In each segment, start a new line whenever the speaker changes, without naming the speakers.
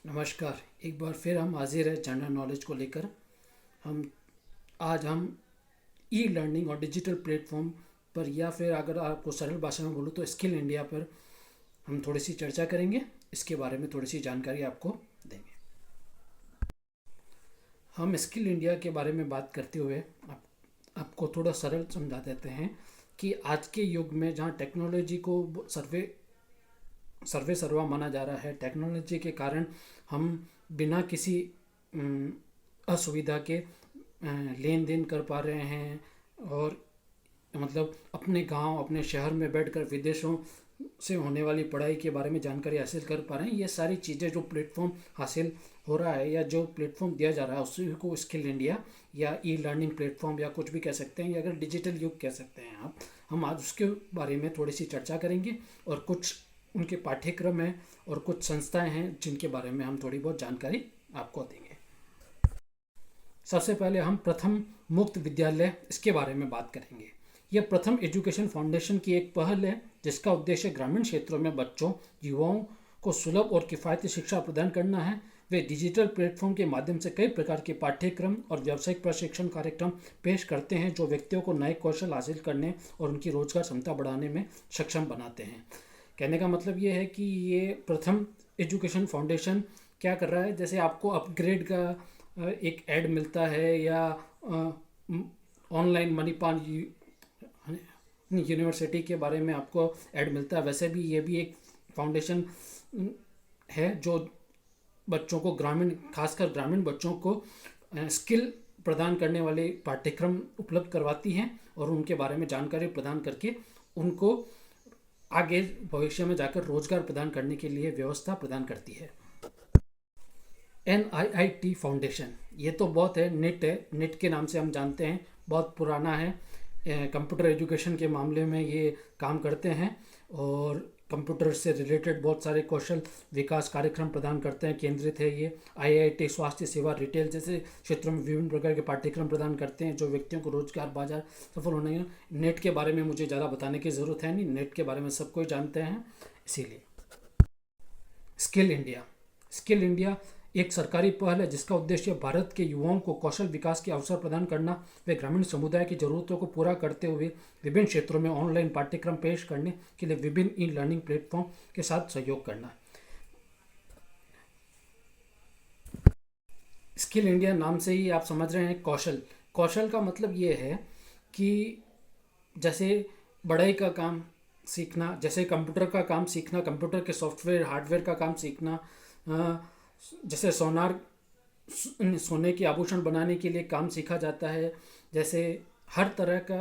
नमस्कार। एक बार फिर हम हाजिर हैं जनरल नॉलेज को लेकर। हम आज हम ई लर्निंग और डिजिटल प्लेटफॉर्म पर, या फिर अगर आपको सरल भाषा में बोलूँ तो स्किल इंडिया पर हम थोड़ी सी चर्चा करेंगे। इसके बारे में थोड़ी सी जानकारी आपको देंगे। हम स्किल इंडिया के बारे में बात करते हुए आपको थोड़ा सरल समझा देते हैं कि आज के युग में जहाँ टेक्नोलॉजी को सर्वे सर्वा माना जा रहा है, टेक्नोलॉजी के कारण हम बिना किसी असुविधा के लेन देन कर पा रहे हैं, और मतलब अपने गांव अपने शहर में बैठकर विदेशों से होने वाली पढ़ाई के बारे में जानकारी हासिल कर पा रहे हैं। ये सारी चीज़ें जो प्लेटफॉर्म हासिल हो रहा है या जो प्लेटफॉर्म दिया जा रहा है, उसी को स्किल इंडिया या ई लर्निंग प्लेटफॉर्म या कुछ भी कह सकते हैं, या अगर डिजिटल युग कह सकते हैं आप। हम आज उसके बारे में थोड़ी सी चर्चा करेंगे, और कुछ उनके पाठ्यक्रम हैं और कुछ संस्थाएं हैं जिनके बारे में हम थोड़ी बहुत जानकारी आपको देंगे। सबसे पहले हम प्रथम मुक्त विद्यालय, इसके बारे में बात करेंगे। यह प्रथम एजुकेशन फाउंडेशन की एक पहल है जिसका उद्देश्य ग्रामीण क्षेत्रों में बच्चों युवाओं को सुलभ और किफ़ायती शिक्षा प्रदान करना है। वे डिजिटल प्लेटफॉर्म के माध्यम से कई प्रकार के पाठ्यक्रम और व्यावसायिक प्रशिक्षण कार्यक्रम पेश करते हैं जो व्यक्तियों को नए कौशल हासिल करने और उनकी रोजगार क्षमता बढ़ाने में सक्षम बनाते हैं। कहने का मतलब ये है कि ये प्रथम एजुकेशन फाउंडेशन क्या कर रहा है, जैसे आपको अपग्रेड का एक ऐड मिलता है, या ऑनलाइन मणिपाल यूनिवर्सिटी के बारे में आपको ऐड मिलता है, वैसे भी ये भी एक फाउंडेशन है जो बच्चों को खासकर ग्रामीण बच्चों को स्किल प्रदान करने वाले पाठ्यक्रम उपलब्ध करवाती हैं और उनके बारे में जानकारी प्रदान करके उनको आगे भविष्य में जाकर रोजगार प्रदान करने के लिए व्यवस्था प्रदान करती है। NIIT फाउंडेशन, ये तो बहुत है, नेट के नाम से हम जानते हैं, बहुत पुराना है। कंप्यूटर एजुकेशन के मामले में ये काम करते हैं और कंप्यूटर से रिलेटेड बहुत सारे कौशल विकास कार्यक्रम प्रदान करते हैं। केंद्रित है ये IIT स्वास्थ्य सेवा रिटेल जैसे क्षेत्रों में विभिन्न प्रकार के पाठ्यक्रम प्रदान करते हैं जो व्यक्तियों को रोजगार बाजार सफल होने हैं। नेट के बारे में मुझे ज़्यादा बताने की ज़रूरत है नहीं, नेट के बारे में सब कोई जानते हैं। इसीलिए स्किल इंडिया एक सरकारी पहल है जिसका उद्देश्य भारत के युवाओं को कौशल विकास के अवसर प्रदान करना, वे ग्रामीण समुदाय की जरूरतों को पूरा करते हुए विभिन्न क्षेत्रों में ऑनलाइन पाठ्यक्रम पेश करने के लिए विभिन्न ई लर्निंग प्लेटफॉर्म के साथ सहयोग करना। स्किल इंडिया नाम से ही आप समझ रहे हैं कौशल का मतलब ये है कि जैसे बढ़ई का काम सीखना, जैसे कंप्यूटर का काम सीखना, कंप्यूटर के सॉफ्टवेयर हार्डवेयर का काम सीखना, जैसे सोने के आभूषण बनाने के लिए काम सीखा जाता है। जैसे हर तरह का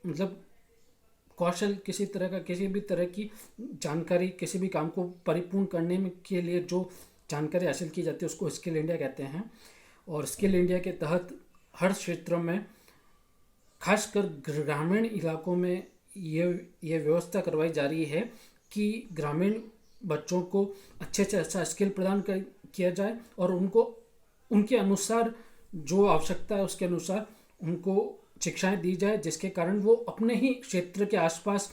मतलब कौशल, किसी भी तरह की जानकारी, किसी भी काम को परिपूर्ण करने में के लिए जो जानकारी हासिल की जाती है उसको स्किल इंडिया कहते हैं। और स्किल इंडिया के तहत हर क्षेत्र में, खासकर ग्रामीण इलाकों में ये व्यवस्था करवाई जा रही है कि ग्रामीण बच्चों को अच्छे से अच्छा स्किल प्रदान किया जाए और उनको उनके अनुसार जो आवश्यकता है उसके अनुसार उनको शिक्षाएं दी जाए, जिसके कारण वो अपने ही क्षेत्र के आसपास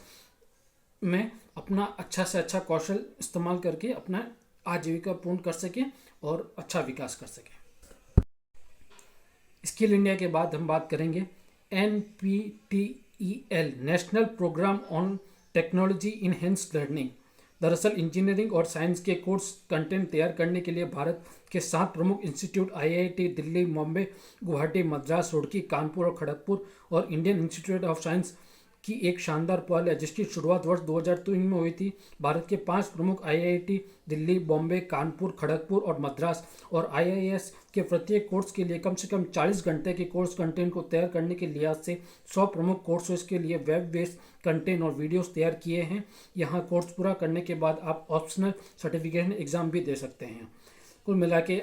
में अपना अच्छा से अच्छा कौशल इस्तेमाल करके अपना आजीविका पूर्ण कर सकें और अच्छा विकास कर सकें। स्किल इंडिया के बाद हम बात करेंगे NPTEL national programme on technology enhanced learning. दरअसल इंजीनियरिंग और साइंस के कोर्स कंटेंट तैयार करने के लिए भारत के 7 प्रमुख इंस्टीट्यूट IIT दिल्ली, बॉम्बे, गुवाहाटी, मद्रास, रुड़की, कानपुर और खड़गपुर और इंडियन इंस्टीट्यूट ऑफ साइंस की एक शानदार पहल है जिसकी शुरुआत वर्ष 2003 में हुई थी। भारत के 5 प्रमुख IIT दिल्ली, बॉम्बे, कानपुर, खड़गपुर और मद्रास और IIS के प्रत्येक कोर्स के लिए कम से कम 40 घंटे के कोर्स कंटेंट को तैयार करने के लिहाज से 100 प्रमुख कोर्सेज के लिए वेब बेस्ड कंटेंट और वीडियोस तैयार किए हैं। यहाँ कोर्स पूरा करने के बाद आप ऑप्शनल सर्टिफिकेशन एग्ज़ाम भी दे सकते हैं। कुल मिला के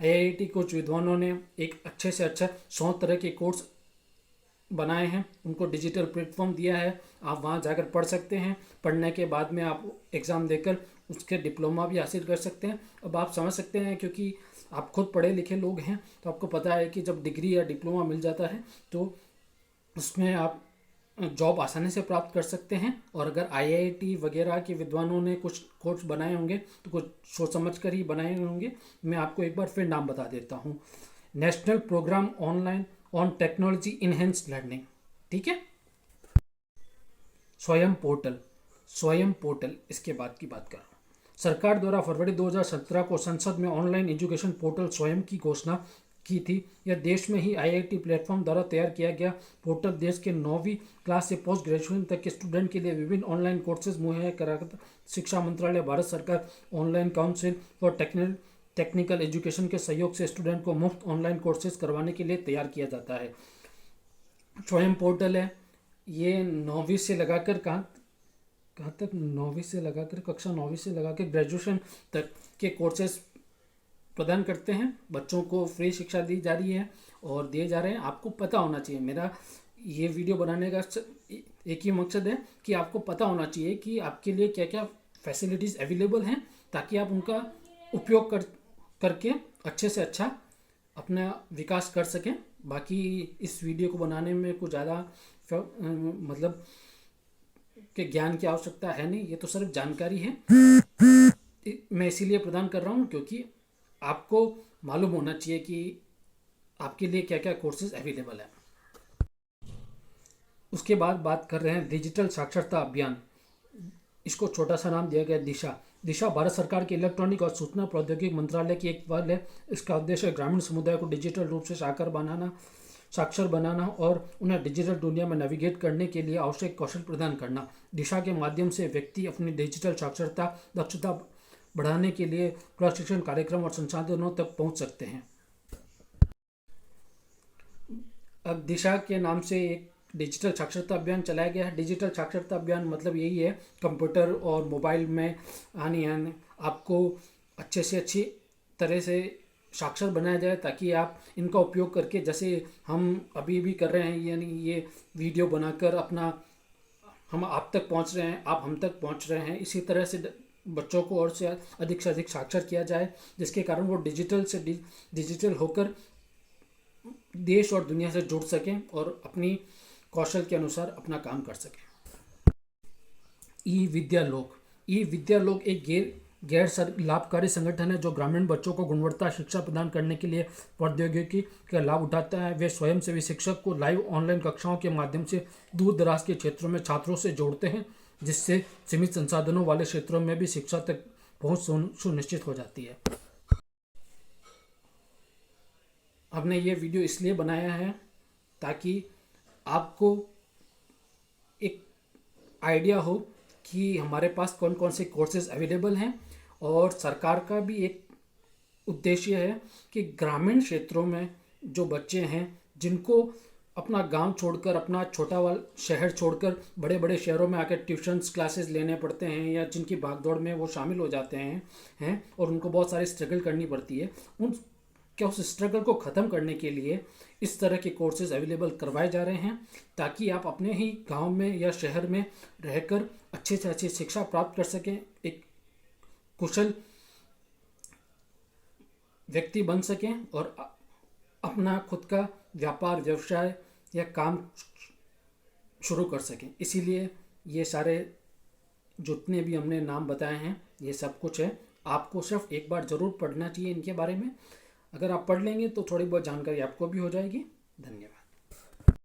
IIT कुछ विद्वानों ने एक अच्छे से अच्छा 100 तरह के कोर्स बनाए हैं, उनको डिजिटल प्लेटफॉर्म दिया है, आप वहाँ जाकर पढ़ सकते हैं। पढ़ने के बाद में आप एग्ज़ाम देकर उसके डिप्लोमा भी हासिल कर सकते हैं। अब आप समझ सकते हैं, क्योंकि आप खुद पढ़े लिखे लोग हैं तो आपको पता है कि जब डिग्री या डिप्लोमा मिल जाता है तो उसमें आप जॉब आसानी से प्राप्त कर सकते हैं। और अगर आईआईटी वगैरह के विद्वानों ने कुछ कोर्स बनाए होंगे तो कुछ सोच समझ कर ही बनाए होंगे। मैं आपको एक बार फिर नाम बता देता हूँ, national programme online on technology enhanced learning, ठीक है। स्वयं पोर्टल इसके बाद की बात कर रहा हूँ। सरकार द्वारा फरवरी 2017 को संसद में ऑनलाइन एजुकेशन पोर्टल स्वयं की घोषणा की थी। यह देश में ही आईआईटी प्लेटफॉर्म द्वारा तैयार किया गया पोर्टल देश के 9वीं क्लास से पोस्ट ग्रेजुएशन तक के स्टूडेंट के लिए विभिन्न ऑनलाइन कोर्सेज मुहैया कराता। शिक्षा मंत्रालय, भारत सरकार, online council for technical education के सहयोग से स्टूडेंट को मुफ्त ऑनलाइन कोर्सेज करवाने के लिए तैयार किया जाता है। स्वयं पोर्टल है, ये 9वीं से लगाकर कहाँ तक, 9वीं से लगाकर कक्षा 9वीं से लगाकर ग्रेजुएशन तक के कोर्सेज प्रदान करते हैं। बच्चों को फ्री शिक्षा दी जा रही है और दिए जा रहे हैं। आपको पता होना चाहिए, मेरा ये वीडियो बनाने का एक ही मकसद है कि आपको पता होना चाहिए कि आपके लिए क्या क्या फैसिलिटीज़ अवेलेबल हैं, ताकि आप उनका उपयोग करके अच्छे से अच्छा अपना विकास कर सकें। बाकी इस वीडियो को बनाने में कुछ ज़्यादा मतलब के ज्ञान की आवश्यकता है नहीं, ये तो सिर्फ जानकारी है। मैं इसीलिए प्रदान कर रहा हूँ क्योंकि आपको मालूम होना चाहिए कि आपके लिए क्या क्या कोर्सेज अवेलेबल है। उसके बाद बात कर रहे हैं डिजिटल साक्षरता अभियान। इसको छोटा सा नाम दिया गया दिशा भारत सरकार के इलेक्ट्रॉनिक और सूचना प्रौद्योगिकी मंत्रालय की एक पहल है। इसका उद्देश्य ग्रामीण समुदाय को डिजिटल रूप से साक्षर बनाना और उन्हें डिजिटल दुनिया में नेविगेट करने के लिए आवश्यक कौशल प्रदान करना। दिशा के माध्यम से व्यक्ति अपनी डिजिटल साक्षरता दक्षता बढ़ाने के लिए प्रशिक्षण कार्यक्रम और संसाधनों तक पहुंच सकते हैं। अब दिशा के नाम से एक डिजिटल साक्षरता अभियान चलाया गया है। डिजिटल साक्षरता अभियान मतलब यही है, कंप्यूटर और मोबाइल में आने आपको अच्छे से अच्छी तरह से साक्षर बनाया जाए, ताकि आप इनका उपयोग करके, जैसे हम अभी भी कर रहे हैं, यानी ये वीडियो बनाकर अपना हम आप तक पहुंच रहे हैं, आप हम तक पहुंच रहे हैं, इसी तरह से बच्चों को और से अधिक साक्षर किया जाए, जिसके कारण वो डिजिटल होकर देश और दुनिया से जुड़ सकें और अपनी कौशल के अनुसार अपना काम कर सकें। ई विद्या लोक एक गैर लाभकारी संगठन है जो ग्रामीण बच्चों को गुणवत्ता शिक्षा प्रदान करने के लिए प्रौद्योगिकी का लाभ उठाता है। वे स्वयंसेवी शिक्षक को लाइव ऑनलाइन कक्षाओं के माध्यम से दूर दराज के क्षेत्रों में छात्रों से जोड़ते हैं, जिससे सीमित संसाधनों वाले क्षेत्रों में भी शिक्षा तक पहुंच सुनिश्चित हो जाती है। हमने ये वीडियो इसलिए बनाया है ताकि आपको एक आइडिया हो कि हमारे पास कौन कौन से कोर्सेज अवेलेबल हैं, और सरकार का भी एक उद्देश्य है कि ग्रामीण क्षेत्रों में जो बच्चे हैं जिनको अपना गांव छोड़कर, अपना छोटा वाला शहर छोड़कर बड़े बड़े शहरों में आकर ट्यूशन्स क्लासेस लेने पड़ते हैं, या जिनकी भागदौड़ में वो शामिल हो जाते हैं और उनको बहुत सारी स्ट्रगल करनी पड़ती है, उस स्ट्रगल को ख़त्म करने के लिए इस तरह के कोर्सेज अवेलेबल करवाए जा रहे हैं, ताकि आप अपने ही गांव में या शहर में रहकर अच्छे से अच्छी शिक्षा प्राप्त कर सकें, एक कुशल व्यक्ति बन सकें और अपना खुद का व्यापार, व्यवसाय या काम शुरू कर सकें। इसीलिए ये सारे जितने भी हमने नाम बताए हैं ये सब कुछ है। आपको सिर्फ एक बार ज़रूर पढ़ना चाहिए इनके बारे में। अगर आप पढ़ लेंगे तो थोड़ी बहुत जानकारी आपको भी हो जाएगी। धन्यवाद।